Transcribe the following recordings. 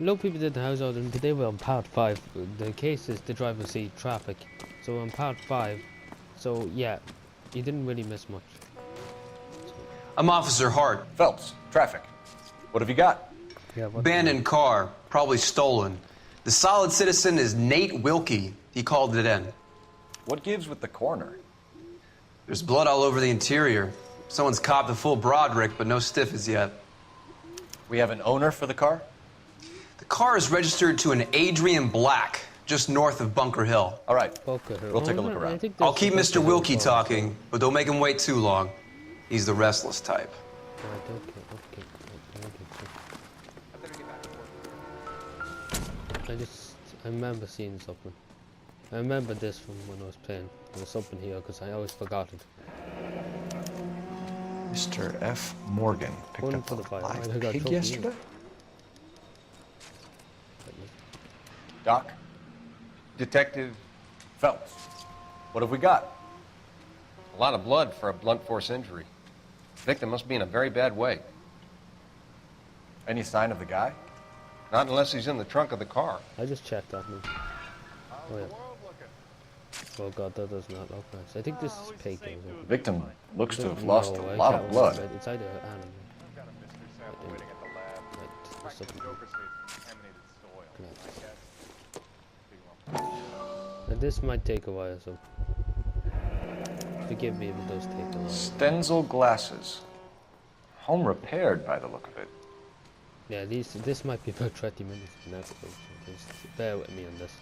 A lot of people did the house out and they were on part 5. The case is the driver see traffic. So on part 5. So yeah, you didn't really miss much. I'm Officer Hart. Phelps, traffic. What have you got? Yeah, Abandoned car, probably stolen. The solid citizen is Nate Wilkie. He called it in. What gives with the coroner? There's blood all over the interior. Someone's copped the full Broderick, but no stiff as yet. We have an owner for the car? The car is registered to an Adrian Black, just north of Bunker Hill. All right, Bunker Hill. we'll take a look around. I'll keep Mr. Wilkie talking, but don't make him wait too long. He's the restless type. I remember seeing something. I remember this from when I was playing. There was something here because I always forgot it. Mr. F. Morgan picked up a live pig yesterday? Doc? Detective Phelps. What have we got? A lot of blood for a blunt force injury. The victim must be in a very bad way. Any sign of the guy? Not unless he's in the trunk of the car. I just checked that one. Oh yeah. Oh god, that does not look nice. I think this is pig. The victim looks to have lost a lot of blood. It's either animal. And this might take a while, so forgive me if it does take a while. Stenzel glasses. Home repaired by the look of it. Yeah, this might be about 20 minutes in that episode, so just bear with me on this.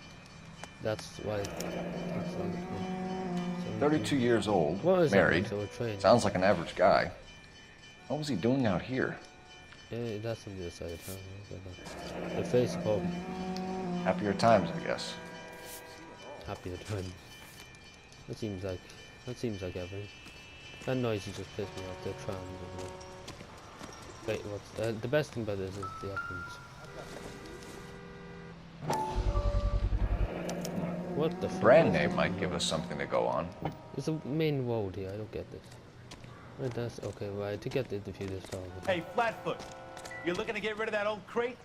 That's why it takes so 32 years old, married. Sounds like an average guy. What was he doing out here? Yeah, that's on the other side of town. The face of home. Happier times, I guess. Happier times. That seems like everything. That noise just pissed me off. The trams and all. Wait, what's the best thing about this is the options. What the brand name might give us something to go on. It's a main road here, I don't get this. Right, that's okay, right, to get the diffuser started. Hey, Flatfoot, you're looking to get rid of that old crate?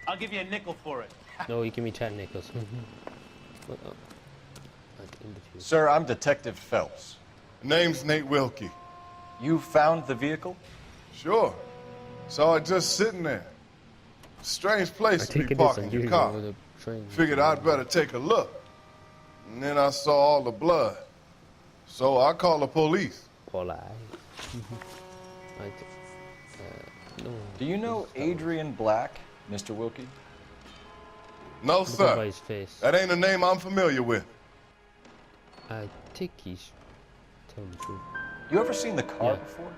I'll give you a nickel for it. No, you give me 10 nickels. Sir, I'm Detective Phelps. Name's Nate Wilkie. You found the vehicle? Sure. Saw it just sitting there. Strange place to be parking your car. Figured I'd better take a look. And then I saw all the blood. So I called the police. Do you know Adrian Black, Mr. Wilkie? No, sir. That ain't a name I'm familiar with. I think he's telling the truth. You ever seen the car before?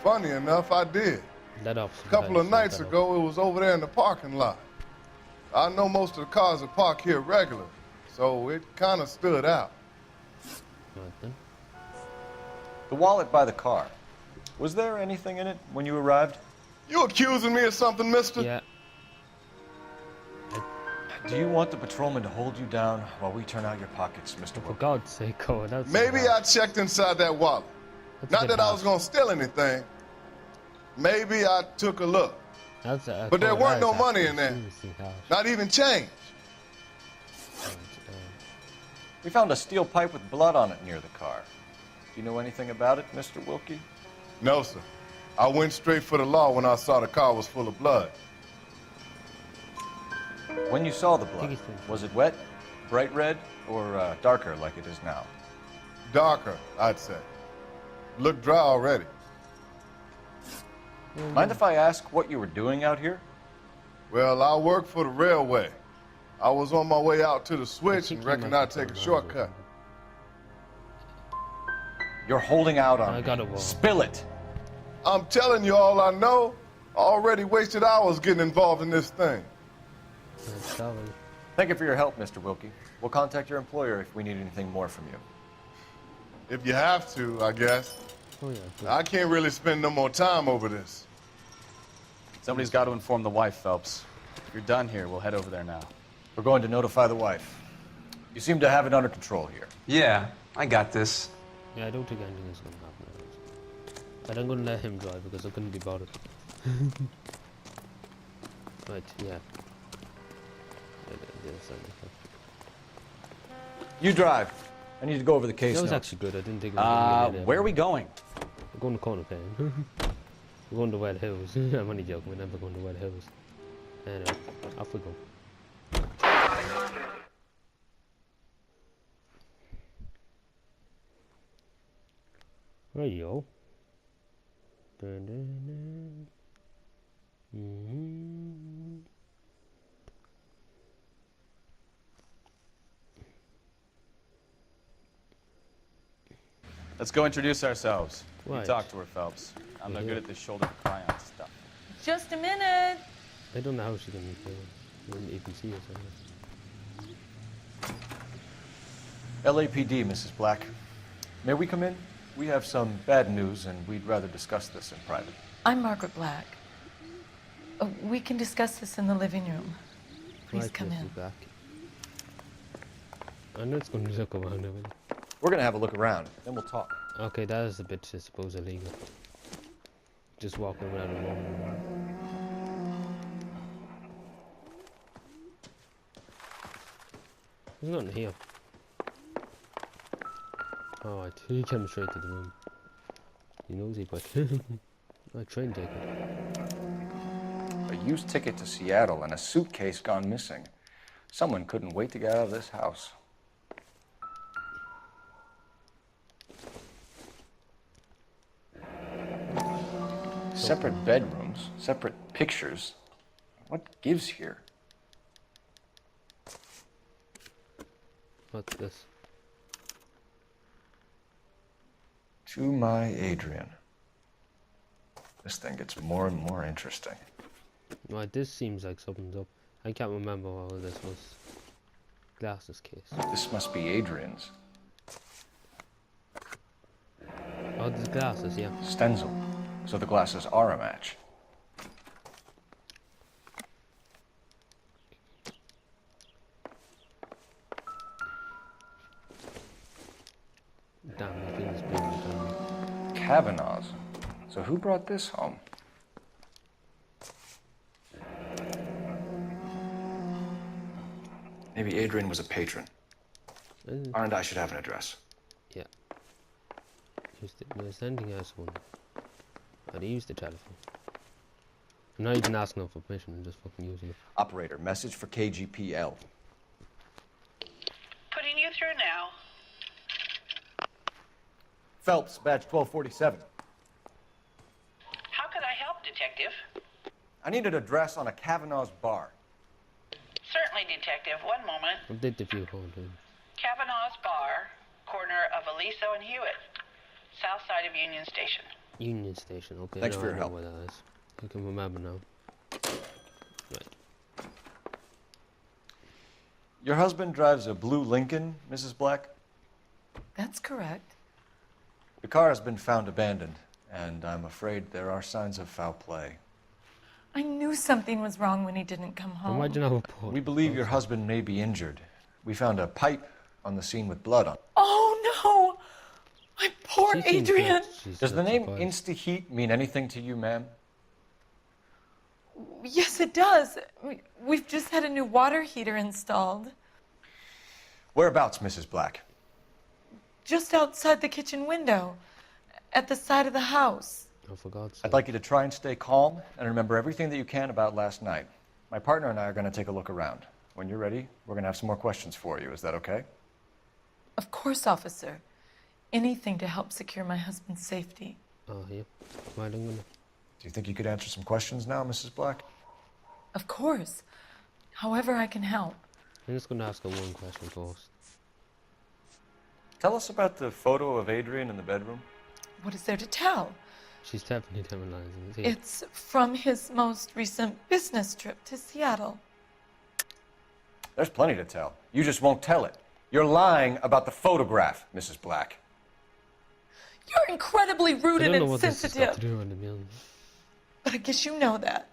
Funny enough, I did. A couple of nights ago, it was over there in the parking lot. I know most of the cars are parked here regularly, so it kind of stood out. The wallet by the car. Was there anything in it when you arrived? You accusing me of something, mister? Yeah. Do you want the patrolman to hold you down while we turn out your pockets, Mr. Wilkie? For God's sake, Cole, that's maybe I checked inside that wallet. Not that I was going to steal anything. Maybe I took a look. But there weren't no money in there. Not even change. We found a steel pipe with blood on it near the car. Do you know anything about it, Mr. Wilkie? No, sir. I went straight for the law when I saw the car was full of blood. When you saw the blood, was it wet, bright red, or darker like it is now? Darker, I'd say. Looked dry already. Mind if I ask what you were doing out here? Well, I work for the railway. I was on my way out to the switch and reckoned I'd take a shortcut. You're holding out on me. Spill it. I'm telling you all I know. I already wasted hours getting involved in this thing. Thank you for your help, Mr. Wilkie. We'll contact your employer if we need anything more from you. If you have to, I guess. I can't really spend no more time over this. Somebody's got to inform the wife, Phelps. If you're done here, we'll head over there now. We're going to notify the wife. You seem to have it under control here. Yeah, I got this. Yeah, I don't think anything is going to happen. But I'm going to let him drive because I couldn't be bothered. Right, yeah. You drive. I need to go over the case That was notes. actually good. I didn't think it was Where are we going? We're going to Corner Town. We're going to Wet Hills. I'm only joking. We're never going to Wet Hills. Anyway, off we go. There you go. Dun, dun, dun. Let's go introduce ourselves. Right. You talk to her, Phelps. I'm not good at this shoulder to cry on stuff. Just a minute. I don't know how she can even see us. LAPD, Mrs. Black. May we come in? We have some bad news, and we'd rather discuss this in private. I'm Margaret Black. We can discuss this in the living room. Please Right, come in. Back. I know it's going to look around. We're gonna have a look around, then we'll talk. Okay, that is a bit, I suppose, illegal. Just walking around the room. There's nothing here. Alright, he came straight to the room. He knows he, but a train ticket. A used ticket to Seattle and a suitcase gone missing. Someone couldn't wait to get out of this house. Separate bedrooms, separate pictures. What gives here? What's this? To my Adrian. This thing gets more and more interesting. Right, this seems like something's up. I can't remember what this was. Glasses case. This must be Adrian's. Oh, there's glasses, yeah. Stenzel. So the glasses are a match. Damn, I think it's been Kavanaugh's. So who brought this home? Maybe Adrian was a patron. R and I should have an address. Yeah. There's anything else one. Oh, they used the telephone. I'm not even asking them for permission, I'm just fucking using it. Operator, message for KGPL. Putting you through now. Phelps, badge 1247. How could I help, Detective? I need an address on a Kavanaugh's bar. Certainly, Detective. One moment. Update the view, hold on. Kavanaugh's Bar, corner of Aliso and Hewitt, south side of Union Station. Union Station, okay. Thanks for your I know help. where that is. I can remember now. Right. Your husband drives a blue Lincoln, Mrs. Black? That's correct. The car has been found abandoned, and I'm afraid there are signs of foul play. I knew something was wrong when he didn't come home. Why'd you not report? We believe your husband may be injured. We found a pipe on the scene with blood on it. Oh, no! My poor She seems Adrian! like she's Does the not name surprised. Insta-Heat mean anything to you, ma'am? Yes, it does. We've just had a new water heater installed. Whereabouts, Mrs. Black? Just outside the kitchen window. At the side of the house. Oh, for God's sake. I'd like you to try and stay calm and remember everything that you can about last night. My partner and I are going to take a look around. When you're ready, we're going to have some more questions for you. Is that okay? Of course, officer. Anything to help secure my husband's safety. Oh, yeah. Right, I'm gonna... Do you think you could answer some questions now, Mrs. Black? Of course. However I can help. I'm just gonna ask her one question first. Tell us about the photo of Adrian in the bedroom. What is there to tell? She's definitely telling lies. Isn't she? It's from his most recent business trip to Seattle. There's plenty to tell. You just won't tell it. You're lying about the photograph, Mrs. Black. You're incredibly rude I and don't know what this has got insensitive. to do with the million. But I guess you know that.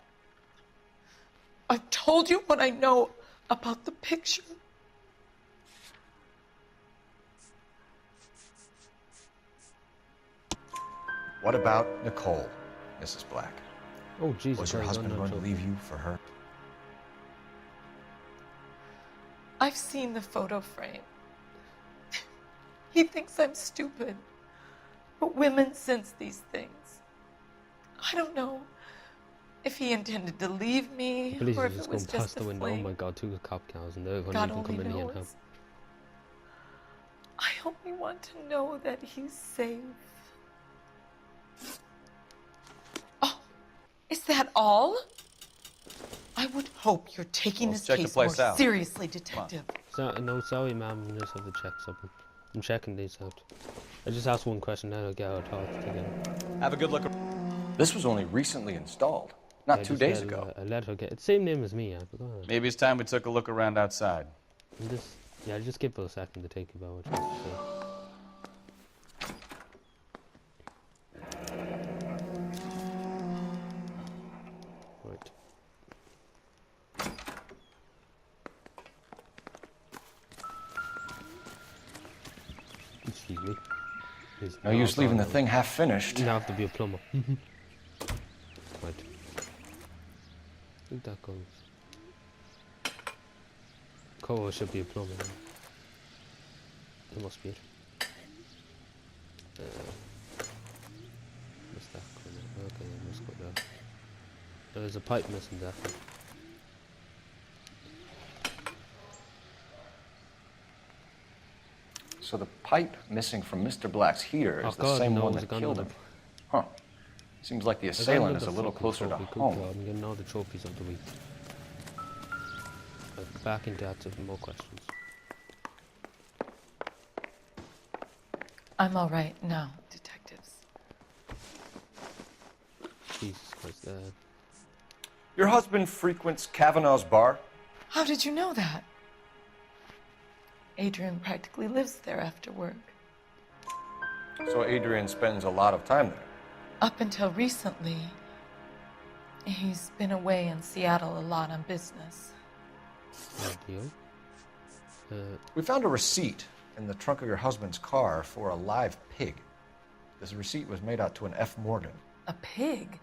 I've told you what I know about the picture. What about Nicole, Mrs. Black? Oh, Jesus. Was your sorry, husband no, going to no, leave you for her? I've seen the photo frame. He thinks I'm stupid. But women sense these things. I don't know if he intended to leave me Police or are if just it going was past just the a window. Oh fling. my god, 2 cop cars and they're going to God even only come in here now. knows. I only want to know that he's safe. Oh, is that all? I would hope you're taking Well, this let's check the case more place out. seriously, Detective. So, no, sorry, ma'am. I just have to check something. I'm checking these out. I just asked one question, then I'll get our thoughts together. Have a good look. This was only recently installed, not 2 days ago. I let her get it. Same name as me, I forgot. Maybe it's time we took a look around outside. And this, yeah, just give her a second to think about what she has to say. Right. Excuse me. No use leaving the thing half finished. You have to be a plumber. Right. I think that goes. Cole should be a plumber. Then. That must be it. What's that corner? Okay, I must go there. There's a pipe missing there. So the pipe missing from Mr. Black's heater is the same one that killed him. Huh. Seems like the assailant is a little closer to home. I'm getting all the trophies of the week. But back into active more questions. I'm all right now, detectives. Jesus Christ, Your husband frequents Kavanaugh's bar? How did you know that? Adrian practically lives there after work. So Adrian spends a lot of time there. Up until recently, he's been away in Seattle a lot on business. deal. We found a receipt in the trunk of your husband's car for a live pig. This receipt was made out to an F. Morgan. A pig?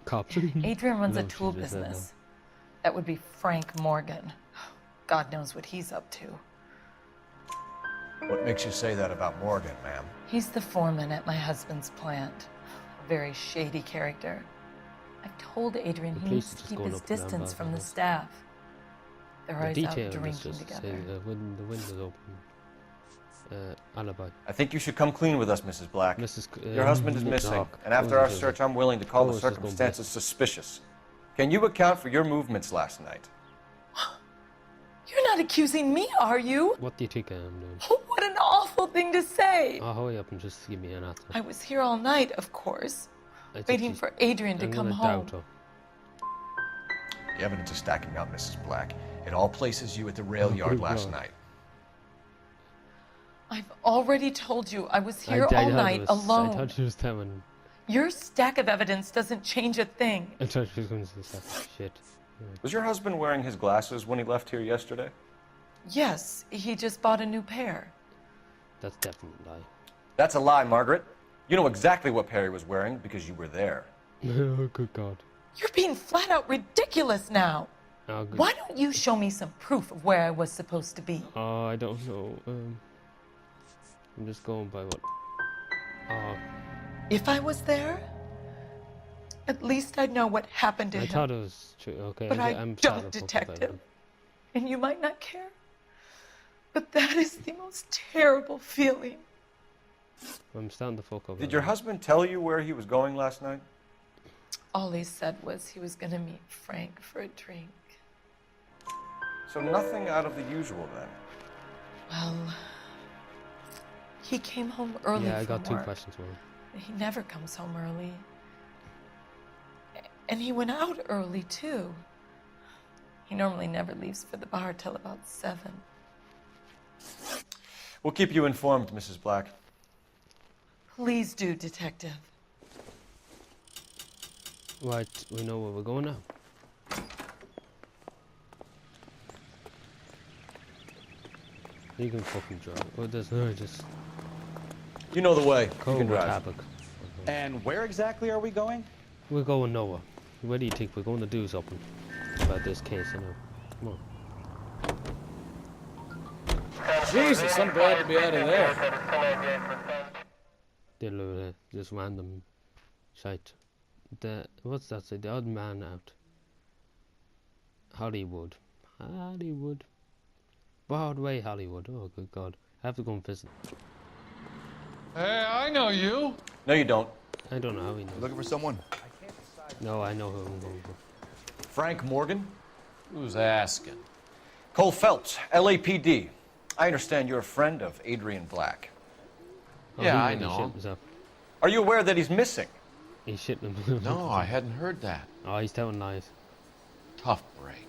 Cops. Adrian runs a No, tool she just said no. business. That would be Frank Morgan. God knows what he's up to. What makes you say that about Morgan, ma'am? He's the foreman at my husband's plant. A very shady character. I've told Adrian The he police needs are to just keep going his up and down distance back from and the forth. staff. They're The always detail out is drinking just together. saying when the window's open. Alibi. I think you should come clean with us, Mrs. Black. Your husband is Nick missing, Hawk. and after our Who's search, it? I'm willing to call the Who's this gonna be? circumstances suspicious. Can you account for your movements last night? You're not accusing me, are you? What do you think I am doing? What an awful thing to say. I'll hurry up and just give me an answer. I was here all night, of course, I think waiting she's- for Adrian to I'm come gonna home. doubt her. The evidence is stacking up, Mrs. Black. It all places you at the rail yard last night. I've already told you I was here I all thought night it was, I alone. thought she was telling. Your stack of evidence doesn't change a thing. I thought she was going to say shit. Was your husband wearing his glasses when he left here yesterday? Yes, he just bought a new pair. That's definitely a lie. That's a lie, Margaret. You know exactly what pair he was wearing because you were there. Oh, good God. You're being flat out ridiculous now. Oh, good. Why don't you show me some proof of where I was supposed to be? Oh, I don't know. I'm just going by what. Oh, If I was there, at least I'd know what happened to I him. thought it was true. Okay, But I I'm don't, sorry, detective. And you might not care. But that is the most terrible feeling. I'm starting to fuck up. Did your husband tell you where he was going last night? All he said was he was going to meet Frank for a drink. So nothing out of the usual then. Well, he came home early Yeah, I from got 2 work. questions for him. He never comes home early. And he went out early, too. He normally never leaves for the bar till about 7. We'll keep you informed, Mrs. Black. Please do, detective. Right, we know where we're going now. You can fucking drive. Well, there's no just. You know the way. You Cold can with drive. havoc. And where exactly are we going? We're going nowhere. Where do you think we're going to do something about this case? I know. Come on. Jesus, I'm glad to be out of there. They'll just random shite. What's that say? The odd man out. Hollywood. Broadway, Hollywood. Oh, good God. I have to go and visit. Hey, I know you. No, you don't. I don't know how he knows. Looking for someone? No, I know who I'm going for. Frank Morgan? Who's asking? Cole Phelps, LAPD. I understand you're a friend of Adrian Black. Oh, Yeah, he I really know shit him. himself. Are you aware that he's missing? He's shitting him. No, I hadn't heard that. Oh, he's telling lies. Tough break.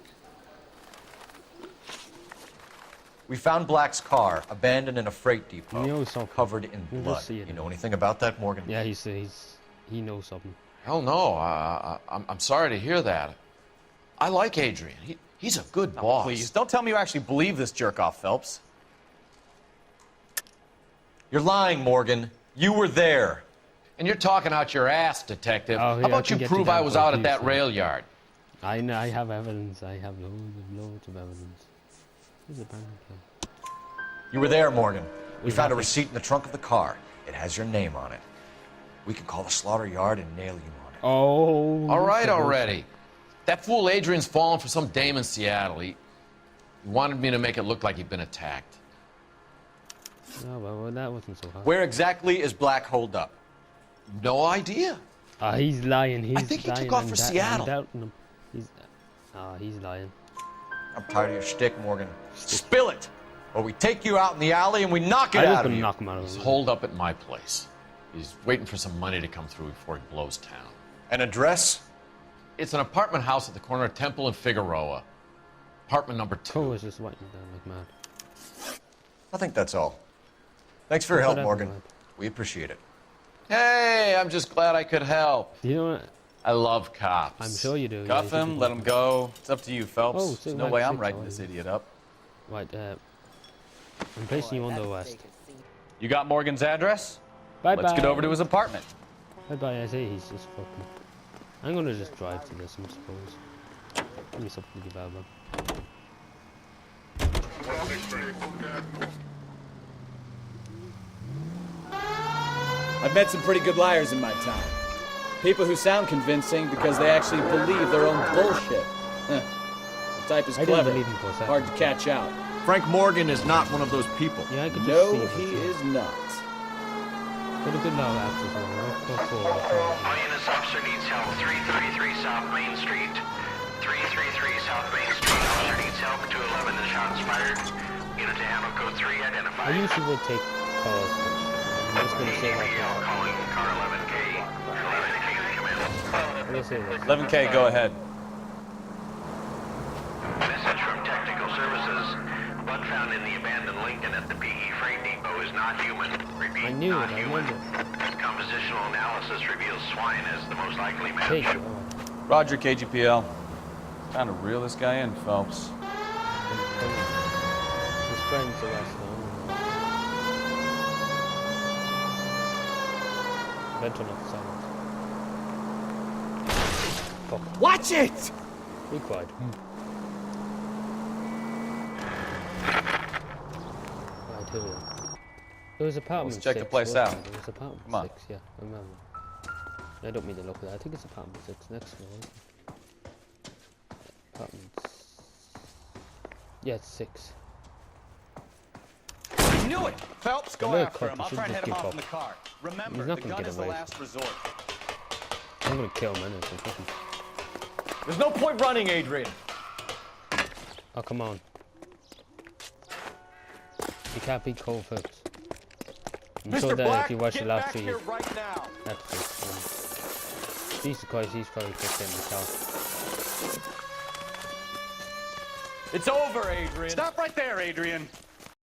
We found Black's car abandoned in a freight depot, You know something. covered in You blood. just see it. You know anything about that, Morgan? Yeah, he knows something. Hell no. I'm sorry to hear that. I like Adrian. He's a good boss. Please, don't tell me you actually believe this jerk-off, Phelps. You're lying, Morgan. You were there. And you're talking out your ass, detective. Oh, How yeah, I about can you get prove you I that was for out at abuse, that yeah. rail yard? I know. I have evidence. I have loads of evidence. Where's the bank? You were there, Morgan. We found a happy. receipt in the trunk of the car. It has your name on it. We can call the slaughter yard and nail you on it. Oh. All right already. That fool Adrian's fallen for some dame in Seattle. He wanted me to make it look like he'd been attacked. Oh, well, that wasn't so hard. Where exactly is Black holed up? No idea. He's lying. He's I think he lying. took off I'm for da- I'm Seattle. doubting him. He's lying. I'm tired of your shtick, Morgan. Spill it, or we take you out in the alley and we knock it I was out of gonna you. knock him out of He's the holed up at my place. He's waiting for some money to come through before he blows town. An address? It's an apartment house at the corner of Temple and Figueroa. Apartment number 2. Cole is just writing it down like mad. I think that's all. Thanks for your help, Whatever, Morgan. man. We appreciate it. Hey, I'm just glad I could help. You know what? I love cops. I'm sure you do. Cuff yeah, him, let him go. It's up to you, Phelps. Oh, There's so no right, way I'm 6 writing hours. this idiot up. Right, I'm placing you on the west. You got Morgan's address? Bye-bye. Let's get over to his apartment. Bye-bye, I say he's just fucking... I'm gonna just drive to this, I suppose. Give me something to give out of. I've met some pretty good liars in my time. People who sound convincing because they actually believe their own bullshit. The type is I didn't clever, believe him for a second. hard to catch out. Frank Morgan is not one of those people. Yeah, I could just No, see it, he yeah. is not. But a good lot of actors were All units, officer needs help. 333 South Main Street. 333 South Main Street. Officer needs help. 211, the shots fired. Unit to handle code 3 I identified. usually would take calls, but I'm just gonna say like APL that. calling car 11K. 11K to come in. I'm gonna say this. 11K, go ahead. Message from Technical Services. Blood found in the abandoned Lincoln at the PE freight depot is not human. Repeat, I knew not it, I human. remember. Compositional analysis reveals swine as the most likely match. Take it. Oh, Roger, KGPL. Time to reel this guy in, Phelps. his friends are last long. Veteran of silence. Fuck. Watch it! Be quiet. Right, here we are. There was apartment Let's check the 6, place wasn't out. there? There was apartment Come on. 6, yeah, I remember. I don't mean to look at that. I think it's apartment 6 next floor, isn't it? Apartments. Yeah, it's 6. I knew it! Phelps, go Very after quick, him. you I'll should try and just head him give off in up. the car. Remember, He's not the gonna gun get is the away. last resort. I'm gonna kill him anyway, so fucking... There's no point running, Adrian. Oh, come on. You can't beat Cole Phelps. I'm sure that if you watch the last 3 right now. episodes, Jesus Christ, he's probably kicked in the car. It's over, Adrian. Stop right there, Adrian.